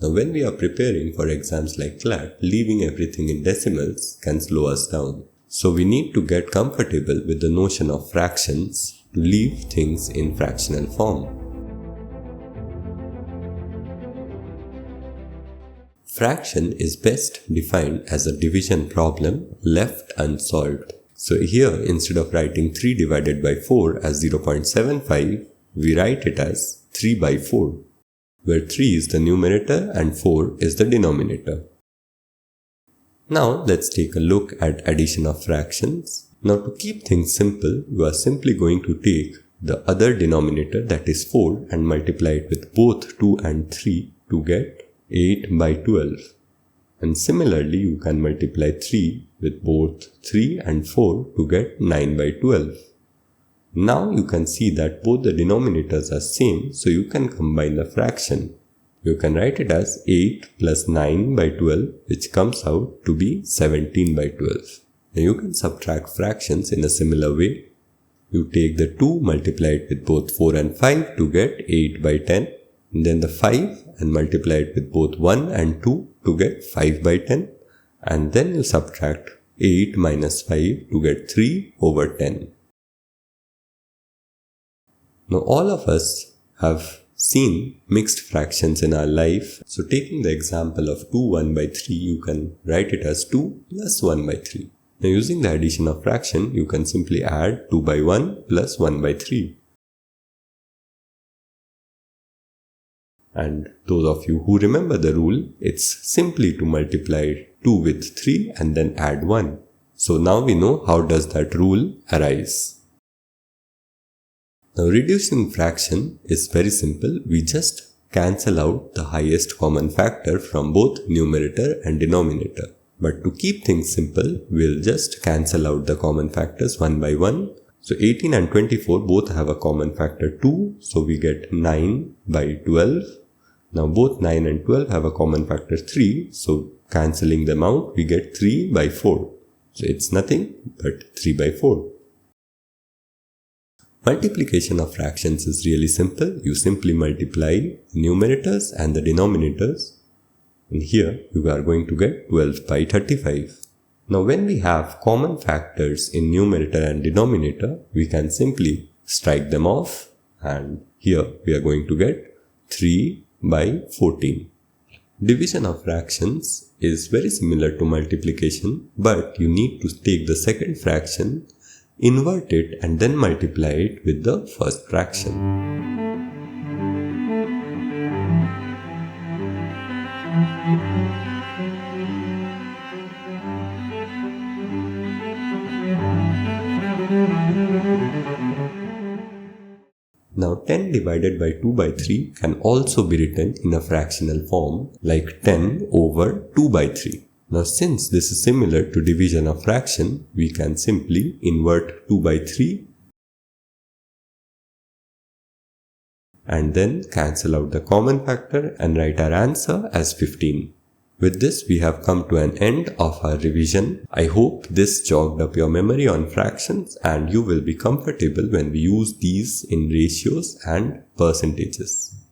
Now when we are preparing for exams like CLAT, leaving everything in decimals can slow us down. So we need to get comfortable with the notion of fractions to leave things in fractional form. Fraction is best defined as a division problem left unsolved. So here, instead of writing 3 divided by 4 as 0.75, we write it as 3 by 4, where 3 is the numerator and 4 is the denominator. Now let's take a look at addition of fractions. Now to keep things simple, you are simply going to take the other denominator, that is 4, and multiply it with both 2 and 3 to get 8 by 12. And similarly, you can multiply 3 with both 3 and 4 to get 9 by 12. Now you can see that both the denominators are same, so you can combine the fraction. You can write it as 8 plus 9 by 12, which comes out to be 17 by 12. Now you can subtract fractions in a similar way. You take the 2, multiply it with both 4 and 5 to get 8 by 10. And then the 5 and multiply it with both 1 and 2 to get 5 by 10. And then you subtract 8 minus 5 to get 3 over 10. Now all of us have seen mixed fractions in our life. So taking the example of 2 1 by 3, you can write it as 2 plus 1 by 3. Now using the addition of fraction, you can simply add 2 by 1 plus 1 by 3. And those of you who remember the rule, it's simply to multiply 2 with 3 and then add 1. So now we know how does that rule arise. Now reducing fraction is very simple. We just cancel out the highest common factor from both numerator and denominator. But to keep things simple, we'll just cancel out the common factors one by one. So 18 and 24 both have a common factor 2, so we get 9 by 12. Now both 9 and 12 have a common factor 3, so cancelling them out, we get 3 by 4. So it's nothing but 3 by 4. Multiplication of fractions is really simple. You simply multiply the numerators and the denominators. And here you are going to get 12 by 35. Now when we have common factors in numerator and denominator, we can simply strike them off, and here we are going to get 3 by 14. Division of fractions is very similar to multiplication, but you need to take the second fraction, invert it and then multiply it with the first fraction. Now 10 divided by 2 by 3 can also be written in a fractional form like 10 over 2 by 3. Now since this is similar to division of fraction, we can simply invert 2 by 3 and then cancel out the common factor and write our answer as 15. With this, we have come to an end of our revision. I hope this jogged up your memory on fractions and you will be comfortable when we use these in ratios and percentages.